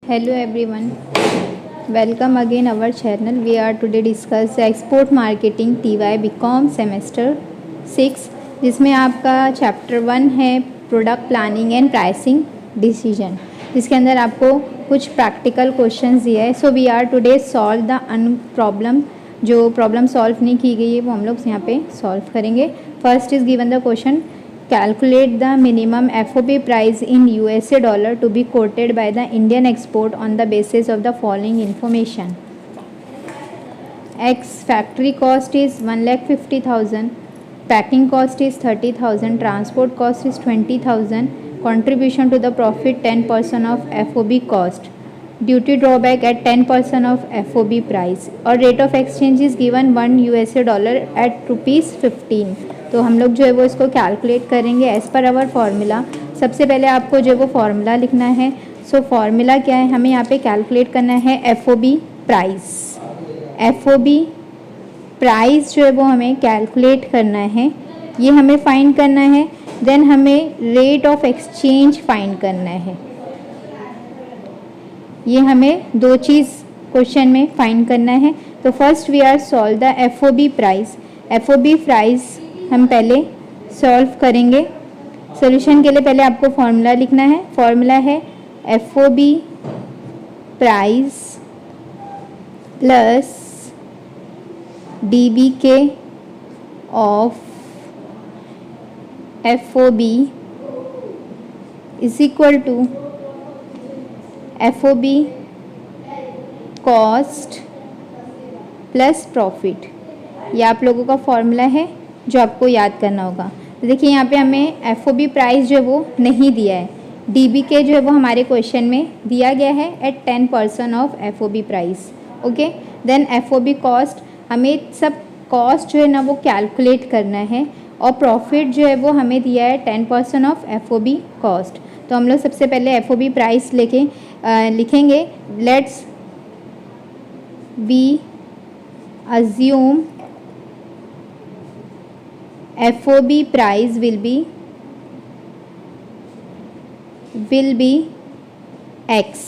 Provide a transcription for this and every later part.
Hello everyone, welcome again our channel. We are today discuss export marketing TY BCom semester 6 जिसमें आपका chapter 1 है product planning and pricing decision, जिसके अंदर आपको कुछ प्रैक्टिकल क्वेश्चंस दिया है. So we are today solve the problem. जो प्रॉब्लम सॉल्व नहीं की गई है वो हम लोग यहाँ पे सॉल्व करेंगे. First is given the question, calculate the minimum FOB price in USA dollar to be quoted by the Indian export on the basis of the following information. X factory cost is 1,50,000, packing cost is 30,000, transport cost is 20,000, contribution to the profit 10% of FOB cost, duty drawback at 10% of FOB price, और rate of exchange is given 1 USA dollar at ₹15. तो हम लोग जो है वो इसको calculate करेंगे as per hour formula. सबसे पहले आपको जो है वो फार्मूला लिखना है. सो फार्मूला क्या है, हमें यहाँ पे कैलकुलेट करना है FOB प्राइस. FOB प्राइस जो है वो हमें कैलकुलेट करना है, ये हमें फाइंड करना है. देन हमें रेट ऑफ एक्सचेंज फाइंड करना है. ये हमें दो चीज़ क्वेश्चन में फाइंड करना है. तो first we are solve the FOB price. FOB price हम पहले सॉल्व करेंगे. सॉल्यूशन के लिए पहले आपको फॉर्मूला लिखना है. फॉर्मूला है FOB price plus DBK of FOB is equal to FOB cost plus profit. ये आप लोगों का फॉर्मूला है जो आपको याद करना होगा. तो देखिए यहाँ पे हमें FOB प्राइस जो है वो नहीं दिया है. DBK जो है वो हमारे क्वेश्चन में दिया गया है at 10% of FOB price. Okay, then FOB cost, हमें सब कॉस्ट जो है ना वो कैलकुलेट करना है, और प्रॉफिट जो है वो हमें दिया है 10% ऑफ FOB कॉस्ट. तो हम लोग सबसे पहले FOB प्राइस लेके लिखेंगे. Let's be assume FOB price will be X.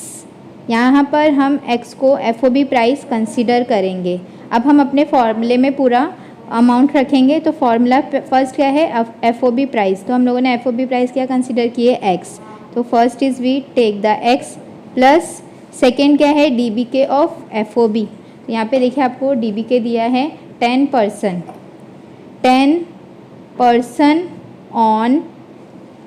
यहाँ पर हम X को FOB प्राइस कंसीडर करेंगे. अब हम अपने फॉर्मूले में पूरा अमाउंट रखेंगे. तो फॉर्मूला फर्स्ट क्या है, FOB प्राइस. तो हम लोगों ने FOB प्राइस क्या कंसीडर किए, X. तो first is we take the X plus second क्या है, DBK ऑफ FOB. तो यहाँ पे देखिए आपको DBK दिया है 10%. 10% ऑन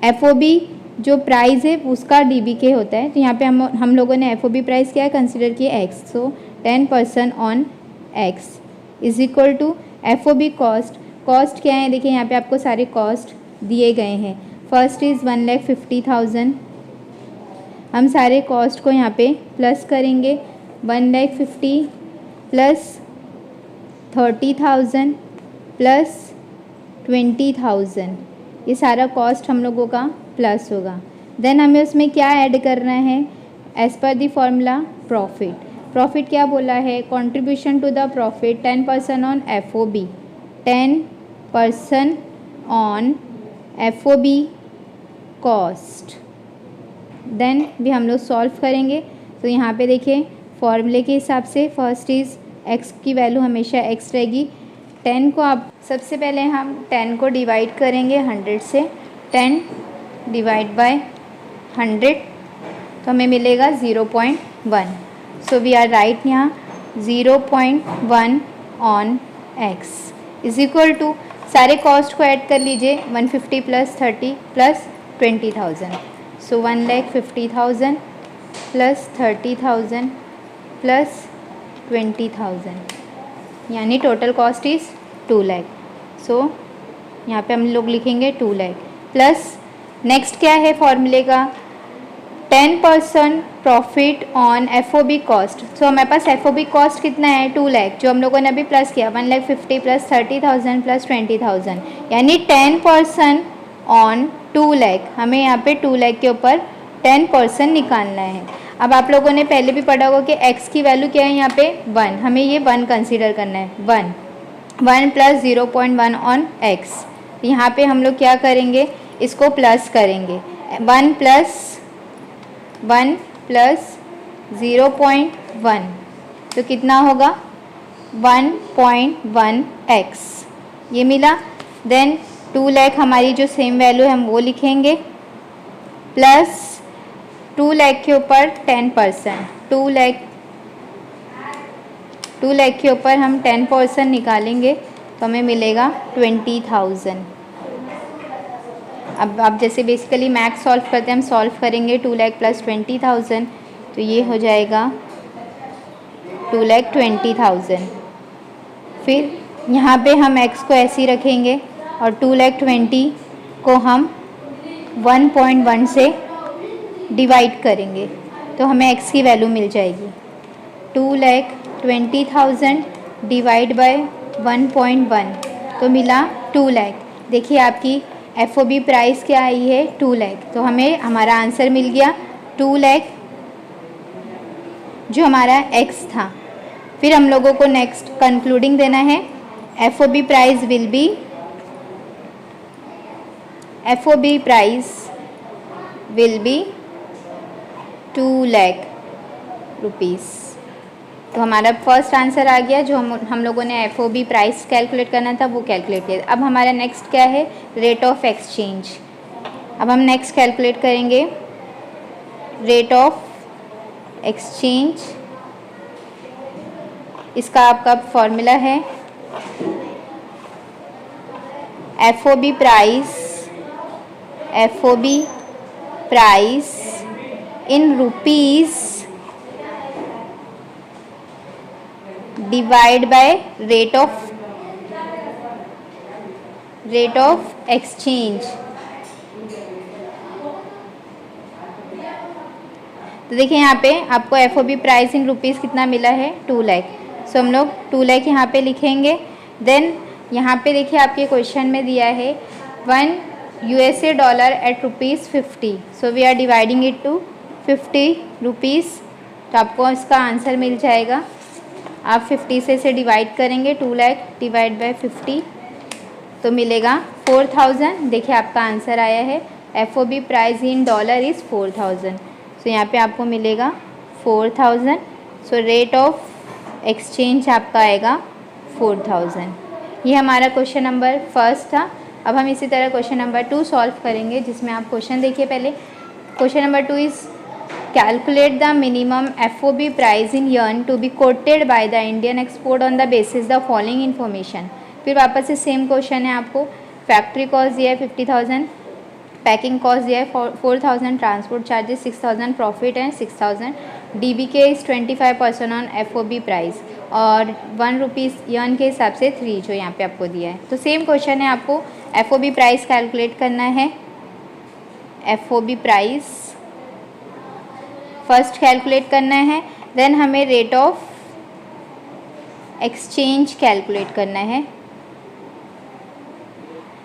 FOB जो प्राइस है उसका DBK होता है. तो यहाँ पे हम लोगों ने FOB प्राइस क्या कंसिडर किया, X. So 10% on X is equal to FOB cost. Cost क्या है, देखिए यहाँ पे आपको सारे कॉस्ट दिए गए हैं. First is 1,50,000. हम सारे कॉस्ट को यहाँ पे प्लस करेंगे. 1,50,000 प्लस 30,000 प्लस 20,000, ये सारा कॉस्ट हम लोगों का प्लस होगा. देन हमें उसमें क्या ऐड करना है, as per the formula profit. Profit क्या बोला है, contribution to the profit 10% on FOB. 10% on FOB cost. Then भी हम लोग सॉल्व करेंगे. तो यहाँ पे देखिए फॉर्मूले के हिसाब से फर्स्ट इज़ X की वैल्यू हमेशा X रहेगी. 10 को आप सबसे पहले हम 10 को डिवाइड करेंगे 100 से. 10 डिवाइड बाय 100 तो हमें मिलेगा 0.1. सो वी आर राइट यहाँ 0.1 on X is equal to, सारे कॉस्ट को ऐड कर लीजिए, 150 plus 30 plus 20,000. So 1,50,000 plus 30,000 plus 20,000, यानी total cost is 2 lakh. So यहाँ पे हम लोग लिखेंगे 2 लाख प्लस नेक्स्ट क्या है फॉर्मूले का, 10% प्रॉफिट ऑन FOB कॉस्ट. सो हमारे पास FOB कॉस्ट कितना है, 2 लाख, जो हम लोगों ने अभी प्लस किया 1,50,000 प्लस 30,000 प्लस 20,000, यानी 10% ऑन 2 लाख. हमें यहाँ पे 2 लाख के ऊपर 10% निकालना है. अब आप लोगों ने पहले भी पढ़ा होगा कि X की वैल्यू क्या है यहाँ पे 1, हमें ये 1 कंसीडर करना है. 1 प्लस 0.1 ऑन X. यहाँ पे हम लोग क्या करेंगे, इसको प्लस करेंगे. 1 प्लस 0.1, तो कितना होगा 1.1x, ये मिला। देन 2 लाख हमारी जो सेम वैल्यू है हम वो लिखेंगे, प्लस 2 लाख के ऊपर 10%, 2 लाख के ऊपर हम 10% निकालेंगे तो हमें मिलेगा 20,000। अब आप जैसे बेसिकली मैथ्स सॉल्व करते हैं, हम सॉल्व करेंगे 2 लाख प्लस 20,000, तो ये हो जाएगा 2,20,000। फिर यहाँ पे हम x को ऐसे ही रखेंगे और 2,20,000 को हम 1.1 से डिवाइड करेंगे तो हमें x की वैल्यू मिल जाएगी 2,20,000 डिवाइड बाय 1.1, तो मिला 2 लाख। देखिए आपकी FOB प्राइस क्या आई है 2 लाख, तो हमें हमारा आंसर मिल गया 2 लाख जो हमारा x था। फिर हम लोगों को नेक्स्ट कंक्लूडिंग देना है, FOB price will be, FOB price will be 2 lakh rupees. तो हमारा फर्स्ट आंसर आ गया, जो हम लोगों ने FOB प्राइस कैलकुलेट करना था वो कैलकुलेट किया। अब हमारा नेक्स्ट क्या है, रेट ऑफ एक्सचेंज। अब हम नेक्स्ट कैलकुलेट करेंगे रेट ऑफ एक्सचेंज। इसका आपका फॉर्मूला है FOB price in rupees divide by rate of exchange. तो देखिए यहाँ पे आपको FOB प्राइस इन रुपीज़ कितना मिला है 2 लाख, सो हम लोग 2 लाख यहाँ पे लिखेंगे। देन यहाँ पे देखिए आपके क्वेश्चन में दिया है 1 USA dollar at ₹50, so we are dividing it to 50 rupees, तो आपको इसका आंसर मिल जाएगा। आप 50 से इसे डिवाइड करेंगे, 2 लाख डिवाइड बाय 50 तो मिलेगा 4,000। देखिए आपका आंसर आया है FOB price in dollar is 4,000, सो यहाँ पे आपको मिलेगा 4,000। सो रेट ऑफ एक्सचेंज आपका आएगा 4,000। ये हमारा क्वेश्चन नंबर फर्स्ट था। अब हम इसी तरह क्वेश्चन नंबर 2 सॉल्व करेंगे, जिसमें आप क्वेश्चन देखिए पहले। Question number 2 is calculate the minimum FOB price in yarn to be quoted by the Indian export on the basis the following information. फिर वापस से सेम क्वेश्चन है, आपको फैक्ट्री कॉस्ट दिया है 50,000, पैकिंग कॉस्ट दिया है 4,000, ट्रांसपोर्ट चार्जेस 6,000, प्रॉफिट है 6,000, DBK is 25% on FOB price और 1 रुपीज़ यर्न के हिसाब से 3 जो यहाँ पे आपको दिया है। तो सेम क्वेश्चन है, आपको FOB प्राइस कैलकुलेट करना है। FOB प्राइस फर्स्ट कैलकुलेट करना है, देन हमें रेट ऑफ एक्सचेंज कैलकुलेट करना है।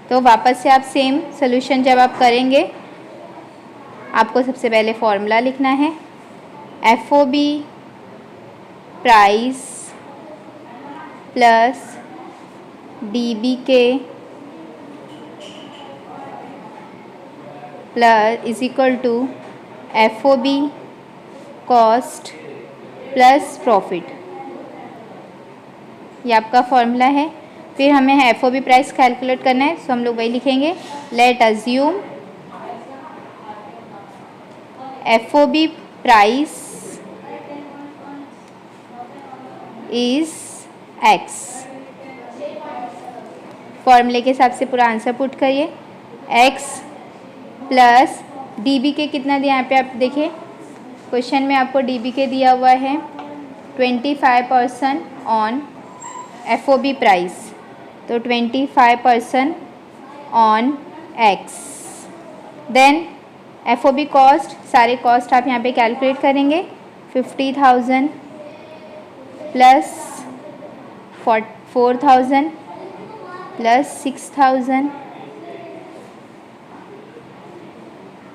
तो वापस से आप सेम सोल्यूशन जब आप करेंगे, आपको सबसे पहले फॉर्मूला लिखना है FOB price plus DBK plus is equal to FOB cost plus profit, ये आपका फॉर्मूला है। फिर हमें FOB प्राइस कैलकुलेट करना है, सो हम लोग वही लिखेंगे, late assume FOB price is X। फॉर्मूले के हिसाब से पूरा आंसर पुट करिए, X प्लस DBK कितना दिया यहाँ पे आप देखिए क्वेश्चन में, आपको DBK दिया हुआ है 25% ऑन FOB प्राइस, तो 25% on X। Then FOB cost, सारे कॉस्ट आप यहाँ पे कैलकुलेट करेंगे, 50,000 प्लस 4,000 प्लस 6,000,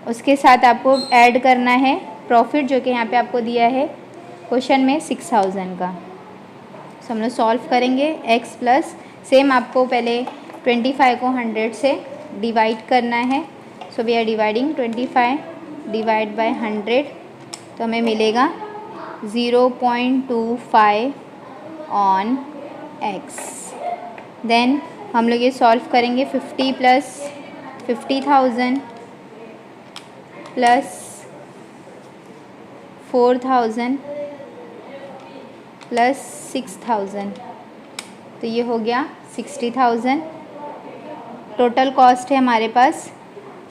उसके साथ आपको ऐड करना है प्रॉफिट, जो कि यहाँ पे आपको दिया है क्वेश्चन में 6,000 का। सो हम लोग सॉल्व करेंगे x प्लस, सेम आपको पहले 25 को 100 से डिवाइड करना है, so we are dividing 25 divide by 100, तो हमें मिलेगा 0.25 ऑन एक्स। देन हम लोग ये सॉल्व करेंगे 50 प्लस 50,000 प्लस 4,000 प्लस 6,000, तो ये हो गया 60,000। टोटल कॉस्ट है हमारे पास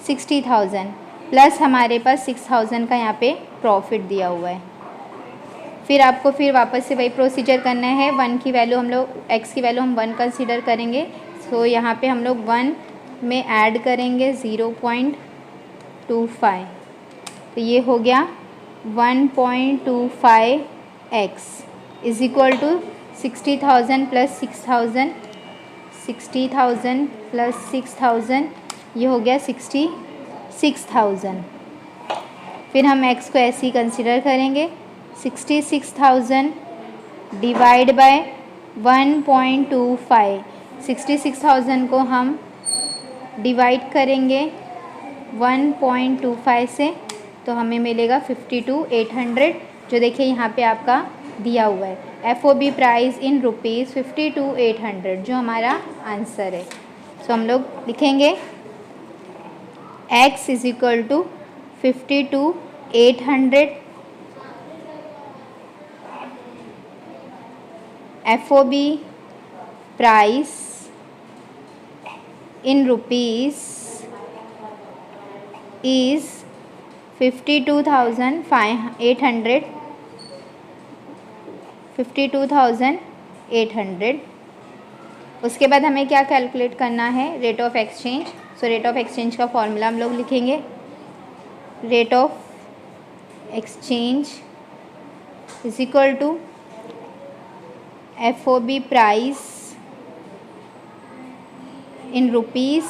60,000 प्लस हमारे पास 6,000 का यहाँ पे प्रॉफिट दिया हुआ है। फिर आपको फिर वापस से वही प्रोसीजर करना है। 1 की वैल्यू हम लोग x की वैल्यू हम 1 कंसीडर करेंगे। सो यहाँ पे हम लोग 1 में ऐड करेंगे 0.25, तो ये हो गया 1.25x is equal to 60,000 plus 6,000, 60,000 plus 6,000, ये हो गया 66,000। फिर हम x को ऐसे ही कंसिडर करेंगे। 66,000 डिवाइड बाय 1.25, 66,000 को हम डिवाइड करेंगे 1.25 से, तो हमें मिलेगा 52,800, जो देखिए यहाँ पे आपका दिया हुआ है। FOB प्राइस इन रुपीज़ 52,800 जो हमारा आंसर है। सो हम लोग लिखेंगे x is equal to 52,800, FOB price in rupees is 52,800, 52,800। उसके बाद हमें क्या कैलकुलेट करना है, rate of exchange. So rate of exchange का फॉर्मूला हम लोग लिखेंगे। Rate of exchange is equal to FOB price in rupees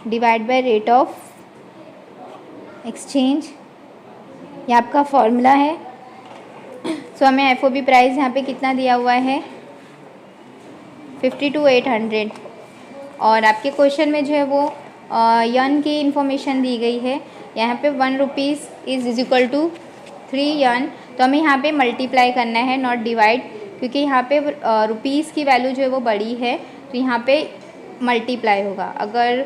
divide by rate of exchange, ये आपका फॉर्मूला है। सो हमें FOB प्राइस यहाँ पे कितना दिया हुआ है 52,800, और आपके क्वेश्चन में जो है वो यन की इंफॉर्मेशन दी गई है। यहाँ पे 1 रुपीज़ इज इक्वल टू 3 यन, तो हमें यहाँ पे मल्टीप्लाई करना है, नॉट डिवाइड, क्योंकि यहाँ पे रुपीज़ की वैल्यू जो है वो बड़ी है, तो यहाँ पे मल्टीप्लाई होगा। अगर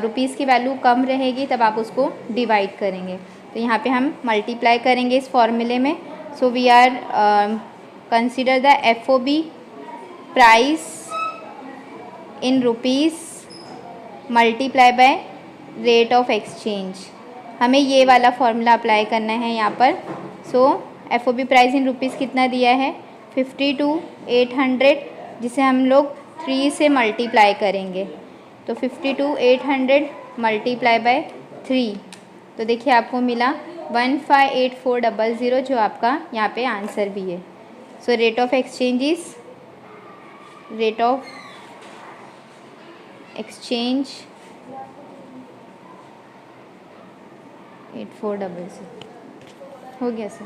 रुपीज़ की वैल्यू कम रहेगी तब आप उसको डिवाइड करेंगे, तो यहाँ पे हम मल्टीप्लाई करेंगे इस फॉर्मूले में। So we are consider the FOB price in rupees multiply by rate of exchange. हमें ये वाला फॉर्मूला अप्लाई करना है यहाँ पर। So FOB price in rupees कितना दिया है 52,800, जिसे हम लोग 3 से मल्टीप्लाई करेंगे, तो 52,800 मल्टीप्लाई बाय 3, तो देखिए आपको मिला 158400, जो आपका यहाँ पे आंसर भी है। सो rate of exchange is rate of exchange 8400 हो गया सर।